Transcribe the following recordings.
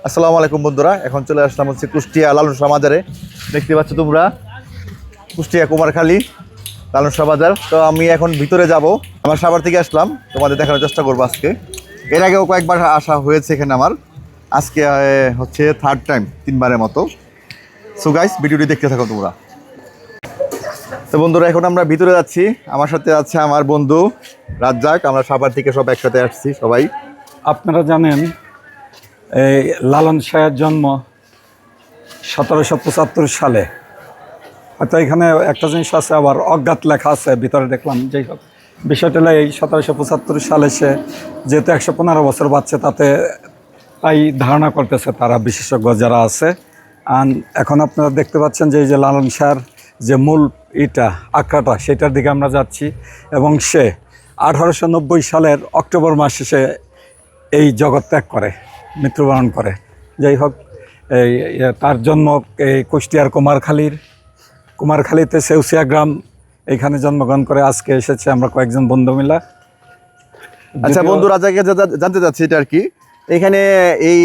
আসসালামু আলাইকুম বন্ধুরা, এখন চলে আসলাম হচ্ছে কুষ্টিয়া লালন শাহ বাজারে। দেখতে পাচ্ছ তোমরা কুষ্টিয়া কুমারখালী লালন শাহ বাজার। তো আমি এখন ভিতরে যাব, আমার সাভার থেকে আসলাম, তোমাদের দেখানোর চেষ্টা করবো আজকে। এর আগেও কয়েকবার আসা হয়েছে এখানে আমার, আজকে হচ্ছে থার্ড টাইম, 3বারের মতো। সো গাইস, ভিডিওটি দেখতে থাকো তোমরা। তো বন্ধুরা, এখন আমরা ভিতরে যাচ্ছি। আমার সাথে আছে আমার বন্ধু রাজ্জাক, আমরা সাভার থেকে সব একসাথে আসছি সবাই। আপনারা জানেন এই লালন শাহের জন্ম 1775 সালে। হয়তো এখানে একটা জিনিস আছে, আবার অজ্ঞাত লেখা আছে ভিতরে, দেখলাম। যাই হোক, বিষয়টা হলো এই 1775 সালে সে যেহেতু 115 বছর বাচ্চা, তাতে তাই ধারণা করতেছে তারা, বিশেষজ্ঞ যারা আছে। আর এখন আপনারা দেখতে পাচ্ছেন যে এই যে লালন শাহর যে মূল আখড়াটা, সেটার দিকে আমরা যাচ্ছি। এবং সে 1890 সালের অক্টোবর মাসে সে এই জগৎ ত্যাগ করে, মৃত্যুবরণ করে। যাই হোক, এই তার জন্ম এই কুষ্টিয়ার কুমারখালীতে সেউসিয়া গ্রাম, এইখানে জন্মগ্রহণ করে। আজকে এসেছে আমরা কয়েকজন বন্ধু মিলা। আচ্ছা বন্ধু, রাজাকে জানতে চাচ্ছি এটা আর কি, এখানে এই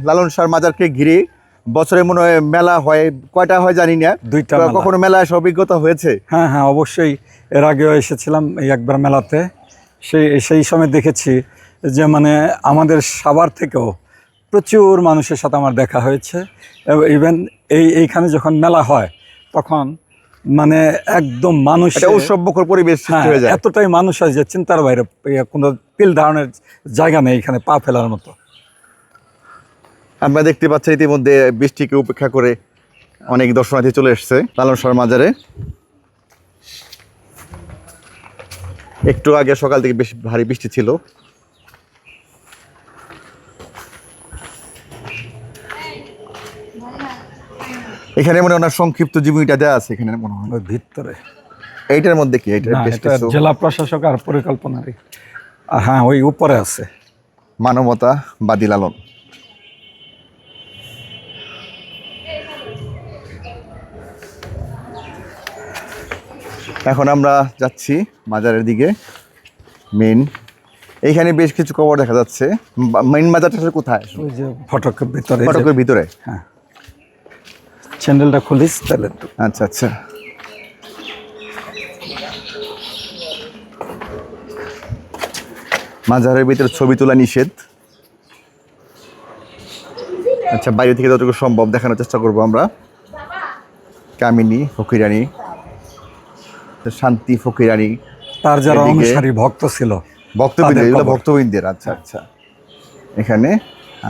লালন শাহর মাজারকে ঘিরে বছরে মনে হয় মেলা হয়, কয়টা হয় জানি না। 2টা। কখনো মেলা এসে অভিজ্ঞতা হয়েছে? হ্যাঁ হ্যাঁ, অবশ্যই। এর আগেও এসেছিলাম এই একবার মেলাতে। সেই সময় দেখেছি যে মানে আমাদের সাভার থেকেও প্রচুর মানুষের সাথে আমার দেখা হয়েছে। ইভেন এইখানে যখন মেলা হয় তখন মানে একদম মানুষ, উৎসবমুখর পরিবেশ সৃষ্টি হয়ে যায়। এতটাই মানুষ হয় যে চিন্তার বাইরে, কোনো তিল ধারণের জায়গা নেই এখানে পা ফেলার মতো। আমরা দেখতে পাচ্ছি ইতিমধ্যে বৃষ্টিকে উপেক্ষা করে অনেক দর্শনার্থী চলে এসছে লালন শাহর মাজারে। একটু আগে সকাল থেকে বেশ ভারী বৃষ্টি ছিল। এখানে মনে হয় সংক্ষিপ্ত জীবনীটা দেওয়া আছে এখানে মনে হয় ভিতরে। এইটার মধ্যে কি এটা জেলা প্রশাসক আর পরিকল্পনারই। হ্যাঁ, ওই উপরে আছে মানবতাবাদী লালন। এখন আমরা যাচ্ছি মাজারের দিকে। এইখানে বেশ কিছু কবর দেখা যাচ্ছে। মেইন মাজারটা কোথায়? ওই যে ফটকের ভিতরে। ফটকের ভিতরে? হ্যাঁ, চ্যানেলটা খুলিস তাহলে। আচ্ছা আচ্ছা। মাজারের ভিতরে ছবি তোলা নিষেধ। আচ্ছা, বাইরে থেকে যতটুকু সম্ভব দেখানোর চেষ্টা করবো আমরা। কামিনী ফকিরানী, শান্তি ফকিরানী, তার যারা অনুসারী ভক্ত ছিল, ভক্তবৃন্দের। আচ্ছা আচ্ছা। এখানে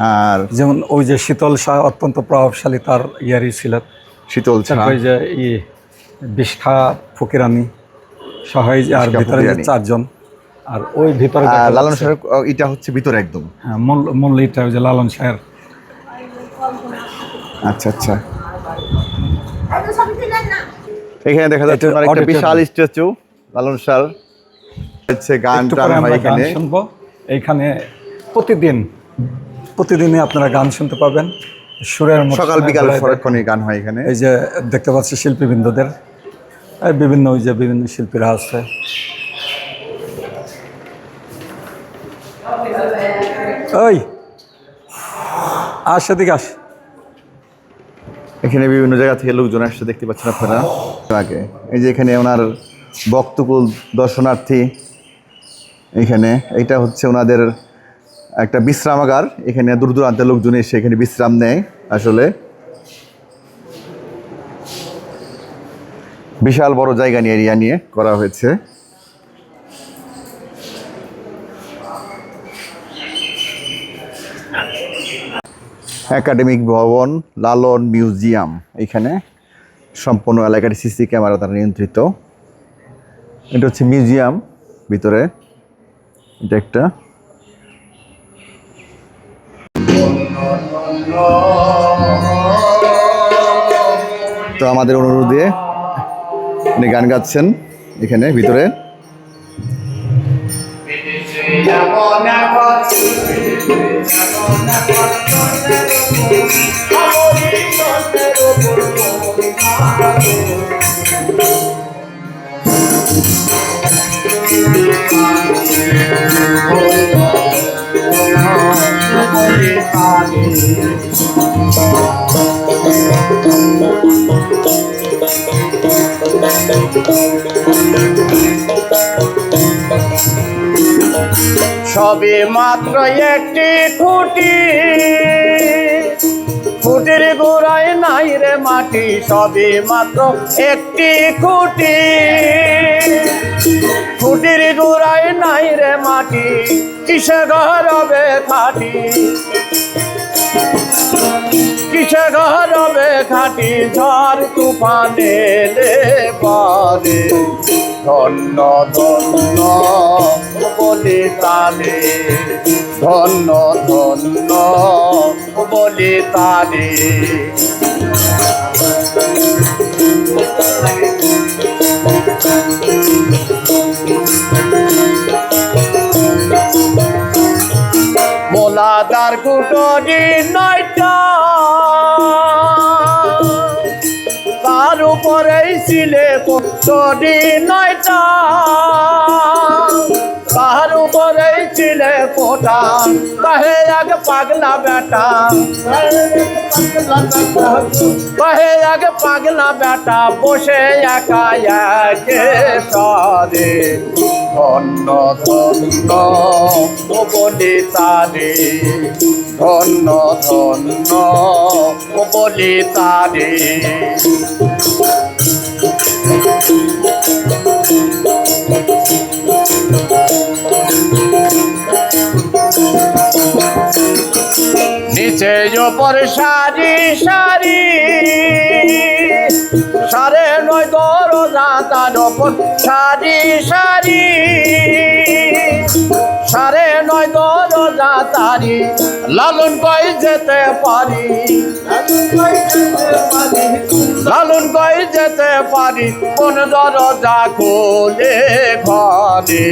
আর যেমন ওই যে শীতল শাহ অত্যন্ত প্রভাবশালী, তার ইয়ারই ছিলেন শীতল শাহ। ওই যে বিষ্ঠা ফকিরানী সহায়, আর ভিতরে 4 জন। আর ওই ভিতরে লালন শাহের এটা হচ্ছে ভিতরে একদম। হ্যাঁ, মূল এটা ওই যে লালন শাহের। আচ্ছা আচ্ছা। এখানে দেখা যাচ্ছে একটা বিশাল স্ট্যাচু লালন শাহ। হচ্ছে গান শুনবো এইখানে। প্রতিদিনই আপনারা গান শুনতে পাবেন, সুরের মতো। সকাল বিকাল ফরক্ষণে গান হয় এখানে। এই যে দেখতে পাচ্ছি শিল্পীবৃন্দদের, বিভিন্ন ওই যে বিভিন্ন শিল্পীরা আছে। ওই আস, এদিকে আস। এখানে বিভিন্ন জায়গা থেকে লোকজন আসছে, দেখতে পাচ্ছেন আপনারা। আগে এই যে এখানে ওনার ভক্তকুল দর্শনার্থী, এখানে এটা হচ্ছে ওনাদের একটা বিশ্রামাগার। এখানে দূর দূরান্তের লোকজন এসে এখানে বিশ্রাম নেয়। আসলে বিশাল বড় জায়গা নিয়ে, এরিয়া নিয়ে করা হয়েছে। একাডেমিক ভবন, লালন মিউজিয়াম। এখানে সম্পূর্ণ এলাকাটি সিসি ক্যামেরা দ্বারা নিয়ন্ত্রিত। এটা হচ্ছে মিউজিয়াম ভিতরে। এটা একটা তো আমাদের অনুরোধে উনি গান গাচ্ছেন এখানে ভিতরে। সবে মাত্র একটি খুঁটি, খুঁটির গোড়ায় নাই রে মাটি, সবে মাত্র একটি খুঁটি, খুঁটির গোড়ায় নাই রে মাটি, কিসে ঘর হবে খাটি, কিসে ঘর হবে খাটি, ঝড় তুফান এলে পরে ধন্য ধন্য বলে তারে, ধন্য ধন্য বলে তারে। মোলাদার কুটরি নয়টা, তার উপরেই ছিলে কুটরি নয়টা, তার উপরেই ছিলে কোটা, কহে এক পাগলা বেটা, কহে এক পাগলা বেটা, বসে একা একে সারে, ধন্য ধন্য বলে তারে, ধন্য ধন্য বলে তারে। নিচে ওপর সারি সারি, সাড়ে নয় দরজা তার ওপর সারি সারি, সাড়ে নয় দরজা তারি, লালন কই যেতে পারি, লালন কই যেতে পারি, কোন দরজা খোলে ঘরে,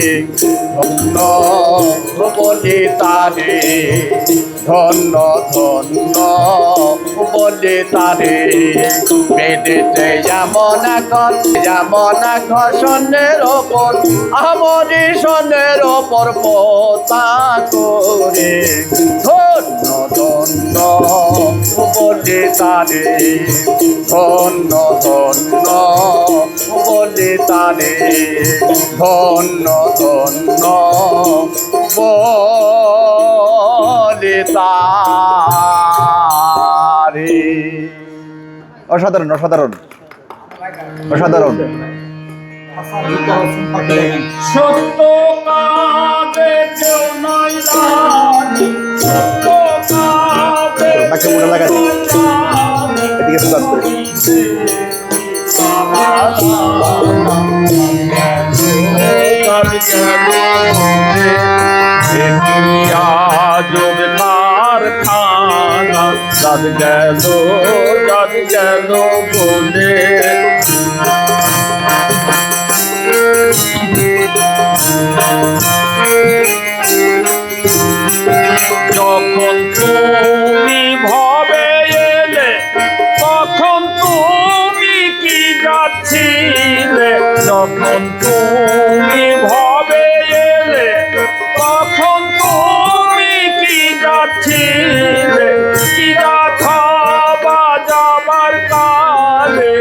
ধন্য বলে তারে, ধন্য ধন্য বলে তারে। বেদেতে যেমন এখন যেমন এখন সন্ধ্যের ওপর, আমরি সন্ধ্যের ওপর পোতা করে, ধন্য ধন্য বলে তারে, ধন্য ধন্য বলে তারে, ধন্য ধন্য বলে তারে। অসাধারণ অসাধারণ অসাধারণ। সত্য কাজে কেউ নাই রানী, সত্য কাজে তাকে মনে লাগাই এদিকে ফোকাস করে। কারখানা যাদ গেল বলে, যখন তুমি ভবে এলে তখন তুমি কি যাচ্ছিলে, যখন তুমি ভবে এলে তখন তুমি কি যাচ্ছিলে, কি যাথা বাজাবার কালে,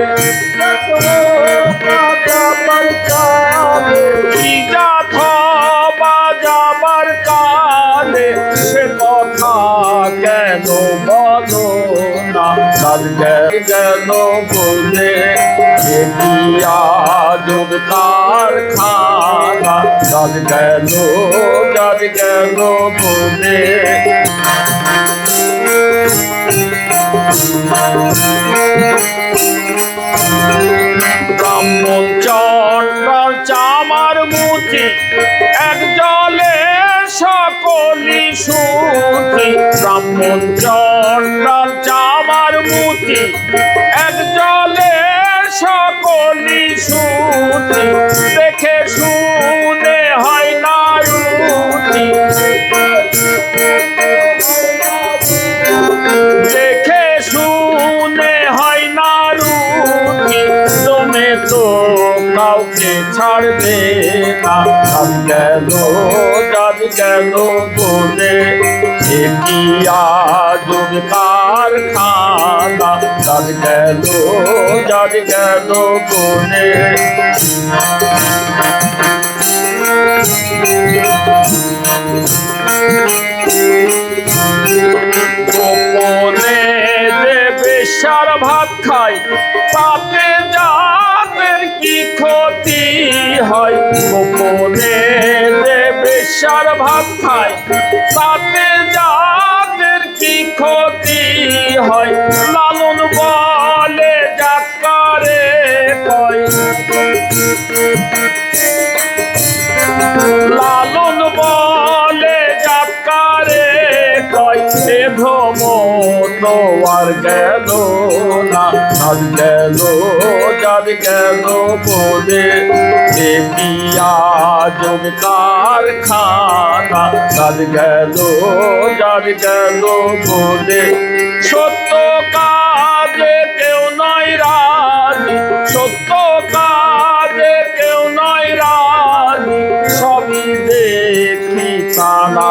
বাজাবার কালে, কি যাথা বাজাবার কালে, সে কথা কেন বলো না, কেন বলে আজব কারখানা, কেন বলে। ব্রাহ্মণ চন্ডাল চামার মুঠি, এক জলে সকলি সুখী, ব্রাহ্মণ চন্ডাল চামার মুঠি, এক জলে সকলি সুখী, দেখে শুনে হয় না রুচি, দেখে শুনে হয় না রুচি, তুমি তো কাউকে ছাড়বে না, গেল বলে কি আজব কারখানা যার গেল বনে গোপনে যে বেশ্যার ভাত খায় তাতে যাদের কি ক্ষতি হয় গোপনে যে বেশ্যার ভাত খায় তাতে যাদের কি ক্ষতি হয় লালন বলে যাকারে কয় লালন বলে যাকারে কয় সে ভ্রমণ আর গেল না আজ গেল বলে কি আজব কারখানা আজ গেল বলে সত্য কাজে কেউ নয় রাজি সত্য কাজে কেউ নয় রাজি সবই দেখি কানা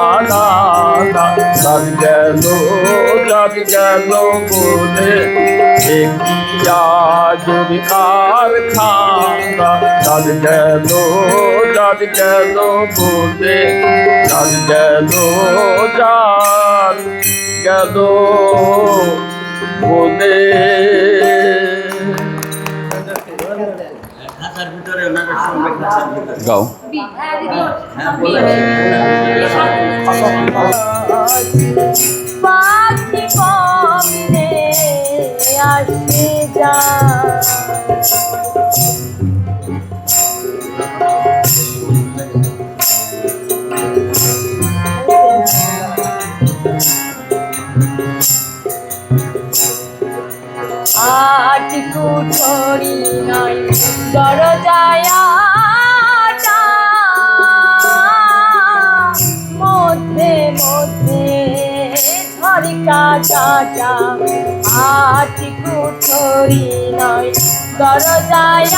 যার গেল বলে কি আজব কারখানা যার গেল বলে গেল বলে গাও পাখি কমনে আসে যা আট কুঠরি নয় দরজায় মধ্যে ঝরিকা চাটা আট কুঠরি নয় দরজায়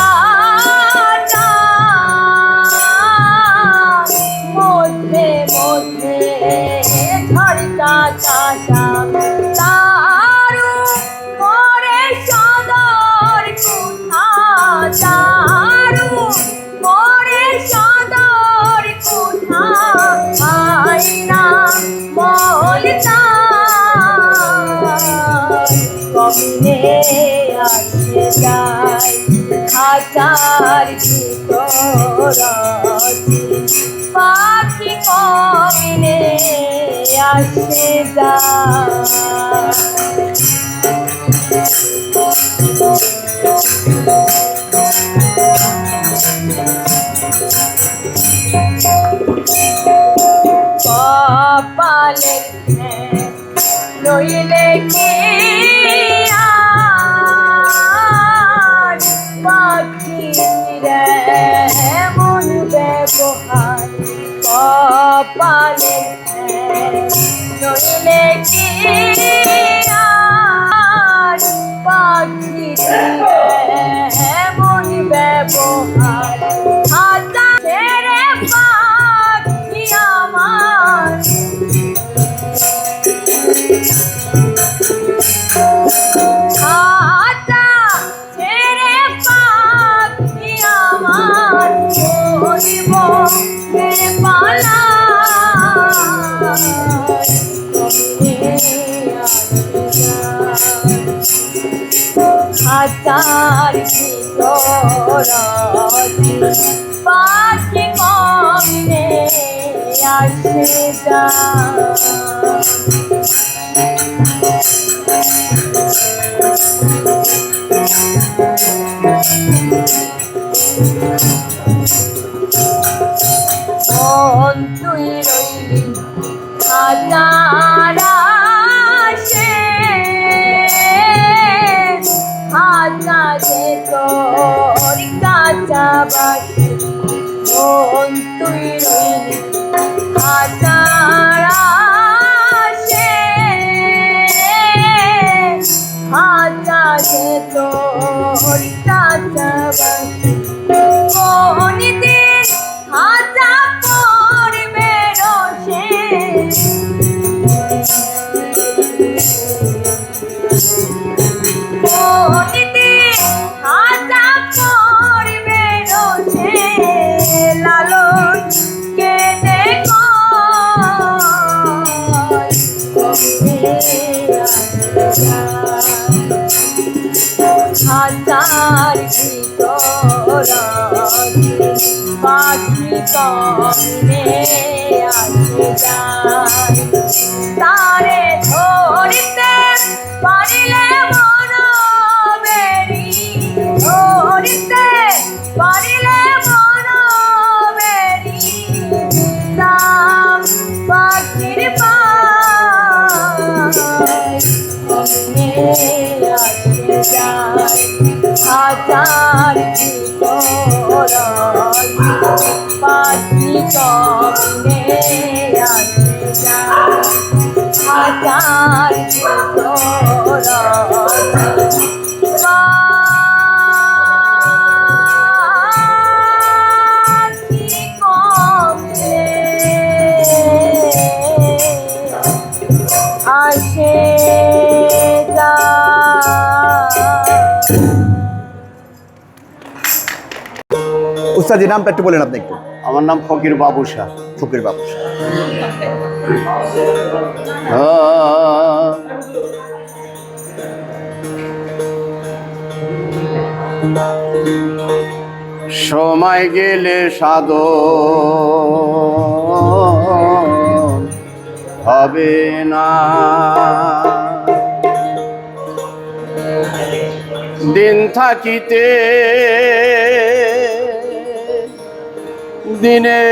মধ্যে ঝরিকা চাটা তারু মোরে সদর কুঠা তারু মোরে সদর কুঠা আইনা বলতা কবিনে আসে যায় খাঁচার ভিতর পাখি কবিনে আসে যায় কপালে নইলে কি আর পাখি রে মন ব্যবহার কপালে নইলে কি আর পাখি রে মন ব্যবহার হাতা ছেড়ে পাখি আমার হাতা ছেড়ে পাখি আমার করিব পালা হাতার ভিতর পাখি কমনে আসে যায় মন তুই রইলি হাজার আসে হাজারে তোর কাঁচা বাসি মন তুই রইলি হাজার আসে হাজারে তোর কাঁচা বাসি কোন দিন হাজা পড়বে রসে কোনদিন হাজা পড়বে রোজে লালন কেঁদে হাজার ভিতর পাখি কমে আসে যায় তারে ধরিতে পারিলে মন বেরি ধরিতে পারিলে মন বেরি দাম পাখির পায় আসে যায় হাজার ভিতর পাখি কমে আসে যায় হাজার ভিতর পাখি কমে আসে উস্তাদি নামটা একটু বলেন আপনি একটু। আমার নাম ফকির বাবু শাহ। ফকির বাবু। সময় গেলে সাধন হবে না, দিন থাকিতে দিনে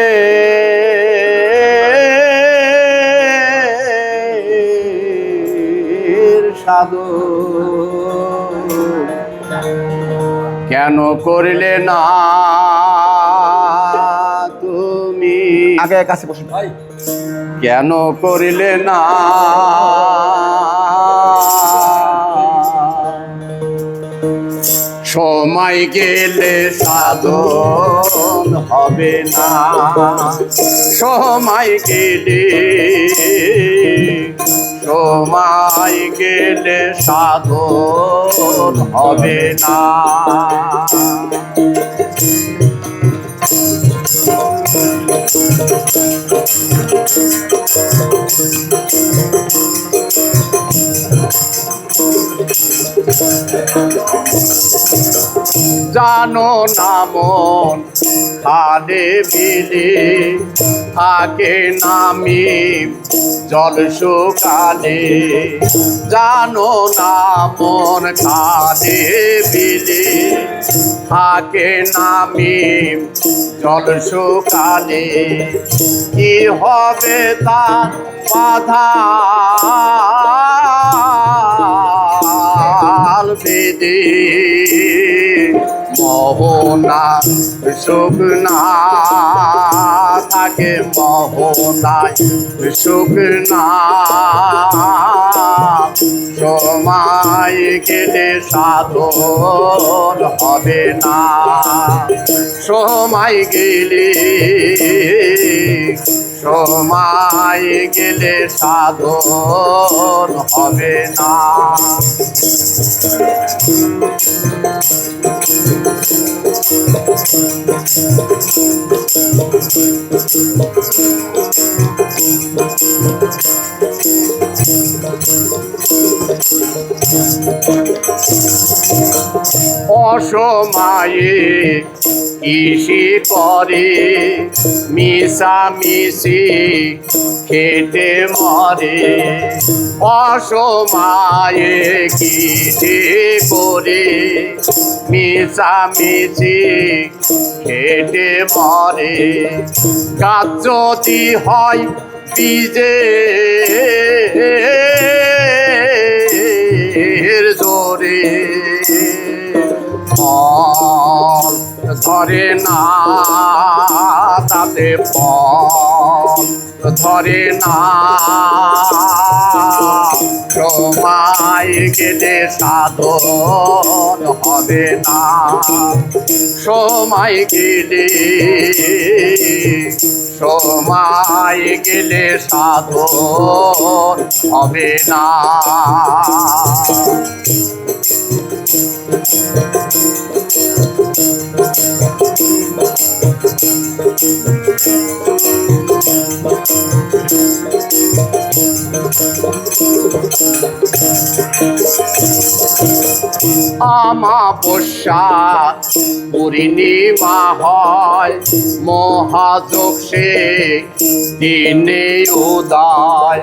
সাধন কেন করলে না তুমি, আগে কাছে বসুন। কেন করলে না সময় গেলে সাধন হবে না, সময় গেলে সাধন হবে না। জানো না মন খালে বিলে থাকে নামি জল শুকালে, জানো না মন খালে বিলে থাকে নামি জল শুকালে, কি হবে তার বাধা বেদে মোহনা সুখ না থাকে, মোহনায় সুখ না, সময় গেলে সাধন হবে না, সময় গেলে সাধন হবে না। অসময়ে কৃষি করে মিশামিশি খেটে মরে, অসময়ে কৃষি করে মিশামিশি খেটে মরে, গাছ যদি হয় বীজে জোরে ফল ধরে না, তাতে ফল ধরে না, সময় গেলে সাধন হবে না, সময় গেলে সাধন হবে না। আমাবস্যা পূর্ণিমা হয় মহাযোগ সে দিনে উদয়।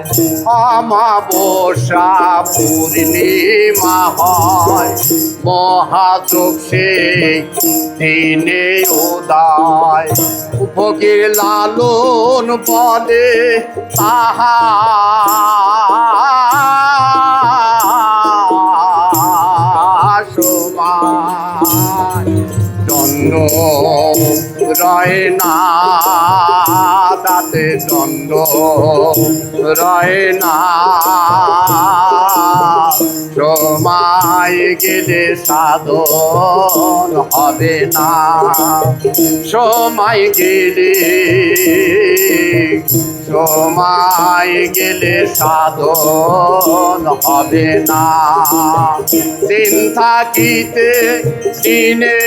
আমাবস্যা পূর্ণিমা হয় মহাযোগ সে দিনে উদয়। ফকির লালন বলে তাহা দণ্ড রয় না, তাতে দণ্ড রয় না। সময় গেলে সাধন হবে না, সময় গেলে সাধন হবে না। দিন থাকিতে দিনে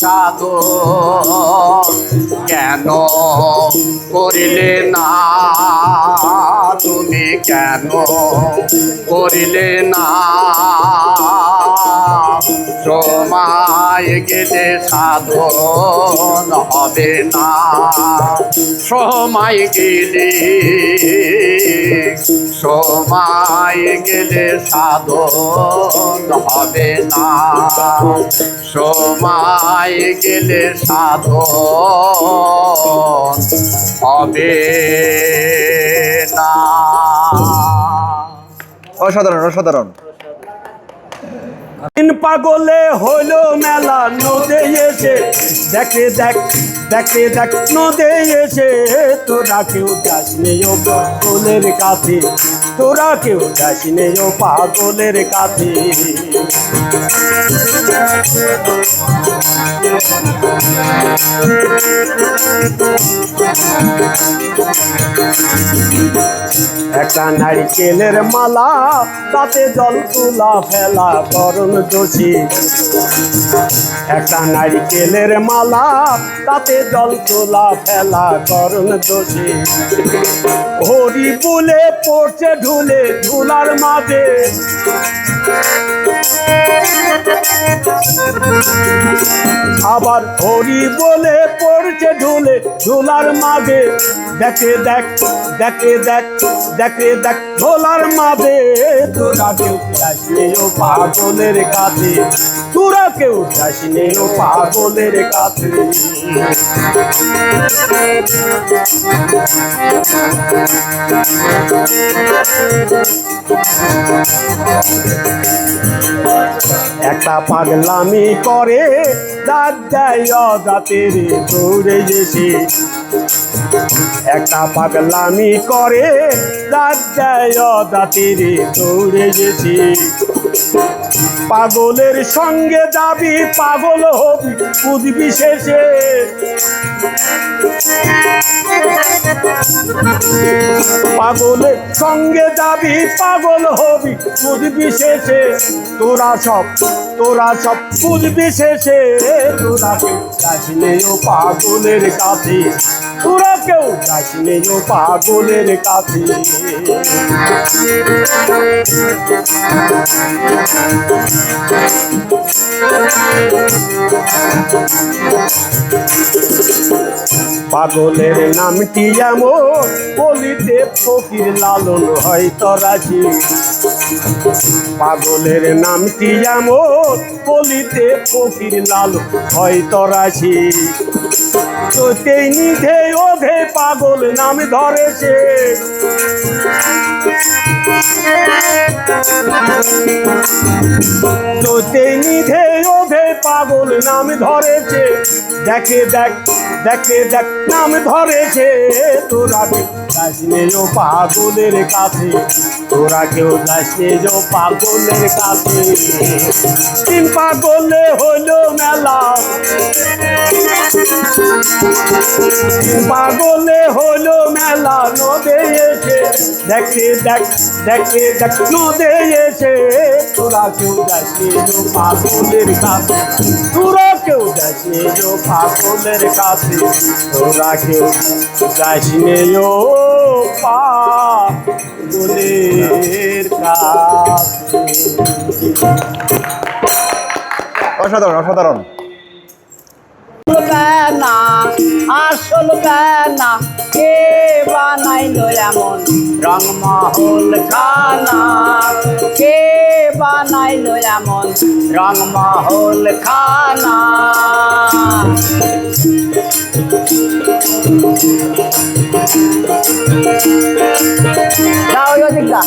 সাধন কেন করিলে না, তুমি কেন করিলে না। সময় গেলে সাধন হবে না, সময় গেলে সাধন হবে না, সময় গেলে সাধন হবে না। অসাধারণ অসাধারণ। দিন পাগলে হলো মেলা নদে এসে দেখে দেখ দেখে দেখ নদে এসে তোরা কেউ যাসনি ও পাগলের কাছে, তোরা কেউ যাসনি ও পাগলের কাছে। একটা নারিকেলের মালা তাতে জল তুলা ফেলা করণ দোষী। একটা নারিকেলের মালা তাতে জল তোলা ফেলা করণ দোষী। হরি বলে পড়ছে ঢুলে ঝুলার মাঝে, আবার হরি বলে পড়ছে ঢুলে ঝুলার মাঝে। দেখে দেখ দেখে দেখ দেখে দেখ ঝোলার মাঝে তোরা কেউ যাসনি ও পাগলের কাছে, তোরা কেউ যাসনি ও পাগলের কাছে। একটা পাগলামি করে দাঁত দেয় অজাতের দৌড়ে গেছি। একটা পাগলামি করে দাঁত দেয় অজাতের দৌড়ে গেছি। পাগলের সঙ্গে যাবি পাগল হবি বুঝবি শেষে, পাগলের সঙ্গে যাবি পাগল হবি বুঝবি শেষে। তোরা সব বুঝবি শেষে, তোরা কেউ যাসনি ও পাগলের কাছে, তোরা কেউ যাসনি ও পাগলের কাছে। পাগলের নামটি এমন বলিতে ফকির লালন হয় তরাজি। পাগলের নামটি এমন বলিতে ফকির লালন হয় তরাজি। তোতেই নিধে ওধে পাগল নাম ধরেছে, তোতেই নিধে ওধে পাগল নাম ধরেছে। দেখে দেখ দেখে দেখ নাম ধরেছে, তোরা কেউ যাসনি ও পাগলের কাছে, তোরা কেউ যাসনি ও পাগলের কাছে। তিন পাগলে হলো মেলা, পাগলে হলো মেলা নদে এসে দেখে দেখ দেখে দেখ নদে এসে। তোরা কেউ যাসনি ও পাগলের কাছে, তোরা কেউ যাসনি ও পাগলের কাছে, তোরা কেউ যাসনি ও পাগলের কাছে। অসাধারণ অসাধারণ। না আসল না কে বানাইলো এমন রংমহল খানা, কে বানাইলো এমন রংমহল খানা। যাও ওদিক দা।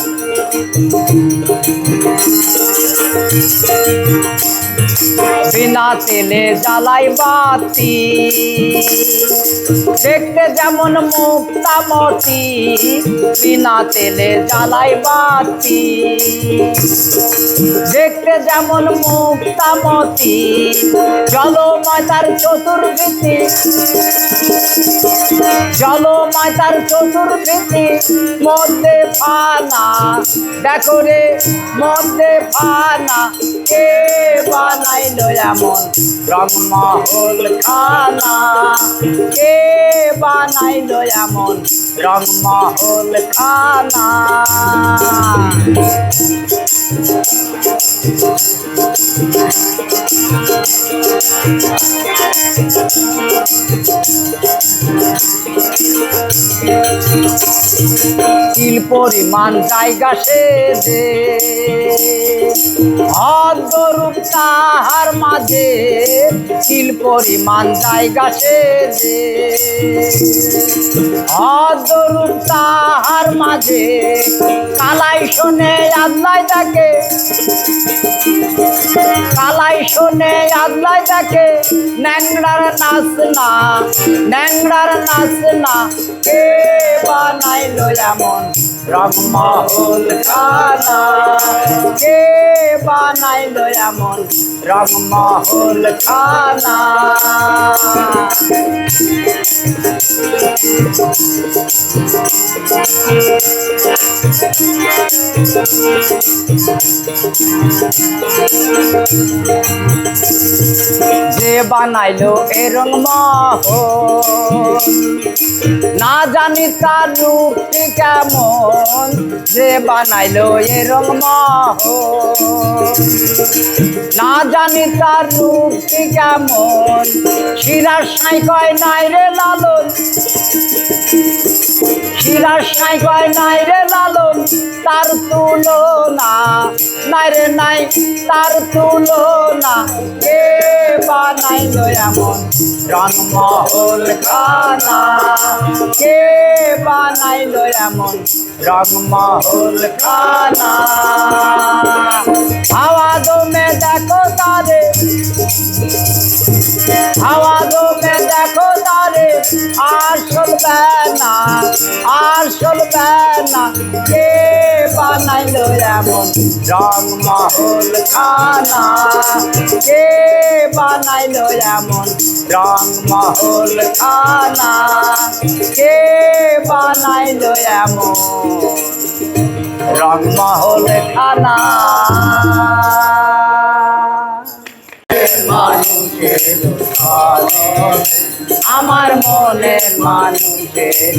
বিনা তেলে জ্বালাই বাতি, দেখতে যেমন মুক্তামতি, বিনা তেলে জ্বালাই বাতি, দেখতে যেমন মুক্তামতি, জলময় তার চতুর্ভীতি, জলময় তার চতুর্ভীতি, মধ্যে ফানা, দেখো রে মধ্যে ফানা, কে বানাইলো এমন রংমহল খানা, কে বানাইলো এমন রংমহল খানা। কিল পরিমাণ জায়গা সে দে, অদ্যরূপ তাহার মাঝে, কিল পরিমাণ জায়গা সে দে, অদ্যরূপ তাহার মাঝে, কালাই শোনে আল্লাহ ডাকে, কালাই শোনে আল্লাহ ডাকে, ন্যাংড়ার নাচ না, ন্যাংড়ার নাচ না, কে বানাইলো এমন রংমহল খানা, কে বানাইলো এমন রংমহল খানা। যে বানাইলো এ রংমহল, না জানি তার রূপটি কেমন, যে বানাইলো এ রংমহল, না জানি তার রূপটি কেমন, শিরার সাই কয় নাই রে লালন, শিরার সাই কয় নাই রে লালন, তার তুলনা নাই রে নাই, তার তুলনা, কে বানাইলো এমন রংমহল খানা, কে বানাইলো এমন রংমহল খানা। হাওয়া দমে দেখো তারে, হাওয়া দমে দেখো তারে, আসল বেনা, আসল বেনা, কে বানাইলো এমন রংমহল খানা, কে বানাইলো এমন রংমহল খানা, কে বানাইলো এমন রংমহল খানা। মানুষের আমার মনের মানুষের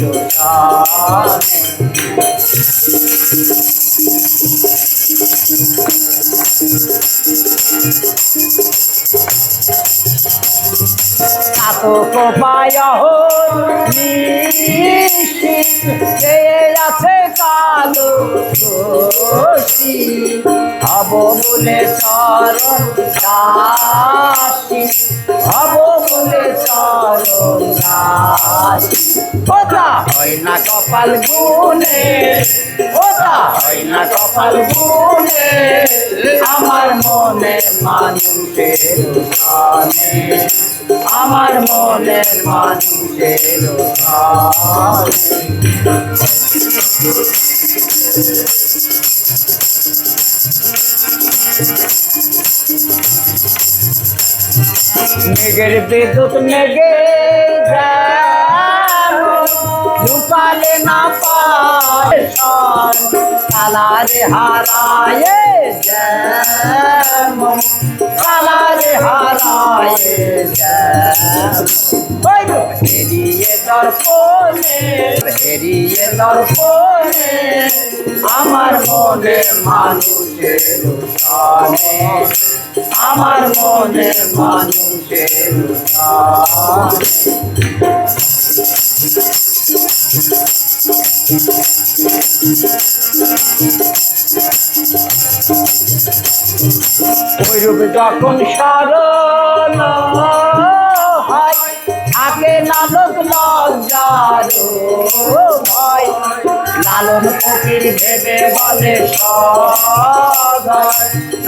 চাতক পায় যে আছে কালো দোষী, হব বলে চরণ দাসী, হব বলে চরণ দাসী। ওটা হয় না কপাল গুনে, ওটা হয় না কপাল গুনে, আমার মনের মানুষের গানে, আমার মনের মানুষের গানে। মেঘের বিদ্যুৎ মেঘে রূপ পালে না পায় কালারে হারায় যেমন কালারে হারায় যেমন হেরিয়ে দর্পণে হেরিয়ে দর্পণে আমার মনে মানুষের সামনে আমার মনে মানুষের ওইরূপ যখন স্মরণ হয় আগে নালক লজ্জার ভয় লালন ফকির ভেবে বলে সদয়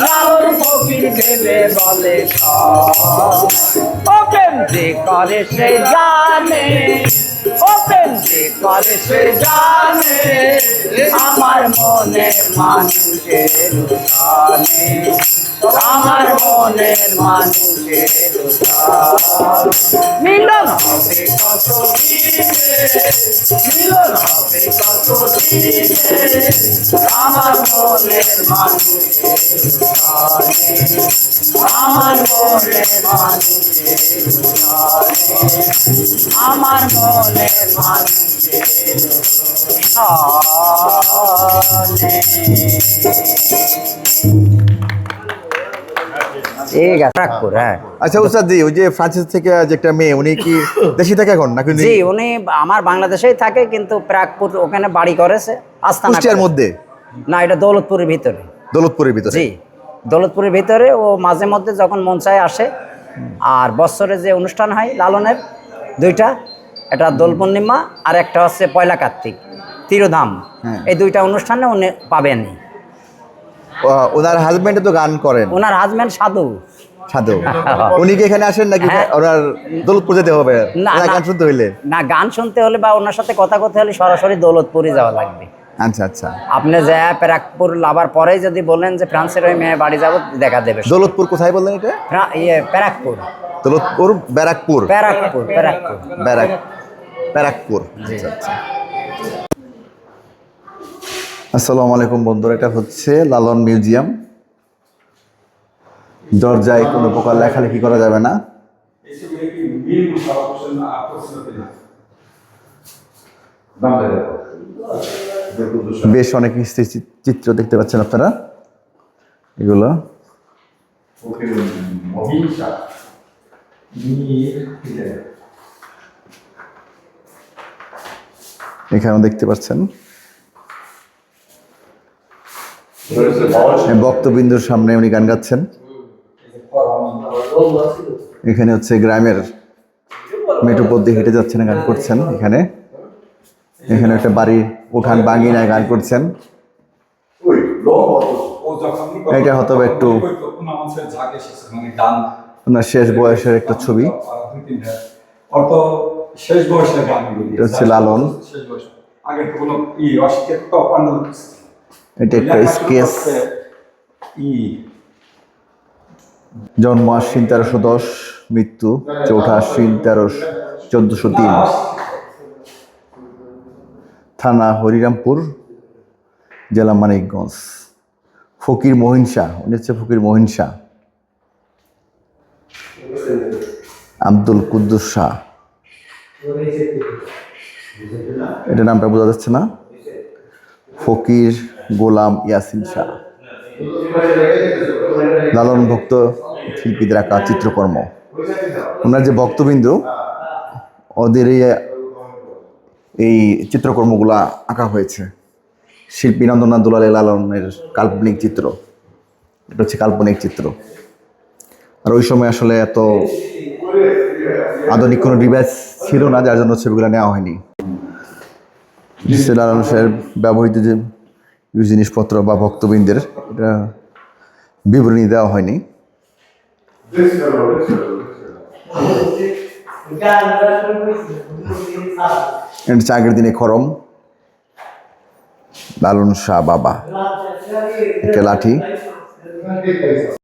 লালন ফকির ভেবে বলে ওপেন যে করে সে জানে ওপেন যে করে সে জানে আমার মনে মানুষের জানে আমার মনের মানুষের মিলন হবে কত দিনে মিলন হবে কত দিনে আমার মনের মানুষের আমার মনের মানুষের আমার মনের মানুষের ঠিক আছে প্রাকপুর হ্যাঁ আচ্ছা উস্তাদ জি, ওই যে ফ্রান্সিস থেকে যে একটা মেয়ে, উনি কি দেশি থাকে এখন নাকি জি উনি আমার বাংলাদেশেই থাকে কিন্তু প্রাকপুর ওখানে বাড়ি করেছে আস্তানা কুষ্টিয়ার করেছে। মধ্যে? না এটা দৌলতপুরের ভিতরে দৌলতপুরের ভিতরে? জি দৌলতপুরের ভিতরে ও মাঝে মধ্যে যখন মন চায় আসে আর বছরে যে অনুষ্ঠান হয় লালনের দুইটা একটা দোল পূর্ণিমা আর একটা হচ্ছে পয়লা কার্তিক তিরোধাম হ্যাঁ। এই দুইটা অনুষ্ঠানে উনি পাবেন ওনার হাজবেন্ডে তো গান করেন, ওনার হাজব্যান্ড সাধু সাধু। উনি কি এখানে আসেন নাকি হ্যাঁ। ওনার দৌলতপুর যেতে হবে না, ওনার না। গান শুনতে হইলে? না গান শুনতে হলে বা ওনার সাথে কথা কথা হলে সরাসরি দৌলতপুরে যাওয়া লাগবে। আচ্ছা আচ্ছা। আপনি যে প্যারাকপুর লাভার পরেই যদি বলেন যে ফ্রান্সের ওই মেয়ে বাড়ি যাবো দেখা দেবে দৌলতপুর কোথায় বললেন এটা? প্যারাকপুর দৌলতপুর ব্যারাকপুর? প্যারাকপুর প্যারাকপুর ব্যারাকপুর। আচ্ছা আচ্ছা। আসসালামু আলাইকুম বন্ধুরা, এটা হচ্ছে লালন মিউজিয়াম। দরজায় কোনো প্রকার লেখালেখি করা যাবে না। বেশ অনেক চিত্র দেখতে পাচ্ছেন আপনারা, এগুলো এখানেও দেখতে পাচ্ছেন। বক্তবিন্দুর সামনে উনি গান গাচ্ছেন। এখানে হচ্ছে গ্রামের মেঠোপথ দিয়ে হেঁটে যাচ্ছেন, গান করছেন। এখানে এখানে একটা বাড়ি উঠান বাঙ্গিনায় গান করছেন। এটা হয়তো একটু ওনার শেষ বয়সের একটা ছবি। শেষ বয়সের গান এটা হচ্ছে লালন। এটা একটা স্কেচ। জন্ম আশ্বিন 1310, মৃত্যু 4 আশ্বিন 1403, থানা হরিরামপুর, জেলা মানিকগঞ্জ। ফকির মহিন শাহ, উনি হচ্ছে ফকির মহিন শাহ। আব্দুল কুদ্দুস শাহ, এটা নামটা বোঝা যাচ্ছে না। ফকির গোলাম ইয়াসিন শাহ। লালন ভক্ত শিল্পীদের আঁকা চিত্রকর্ম। ওনার যে ভক্তবিন্দু, ওদের এই চিত্রকর্মগুলা আঁকা হয়েছে। শিল্পী নন্দনাথ দুলালে লালনের কাল্পনিক চিত্র। এটা হচ্ছে কাল্পনিক চিত্র। আর ওই সময় আসলে এত আধুনিক কোনো ডিভাইস ছিল না, যার জন্য ছবিগুলো নেওয়া হয়নি। লালন সাহেব ব্যবহৃত যে জিনিসপত্র বা ভক্তবৃন্দের, এটা বিবরণী দেওয়া হয়নি। এটা আগের দিনে খরম, লালন শাহ বাবা, একটা লাঠি।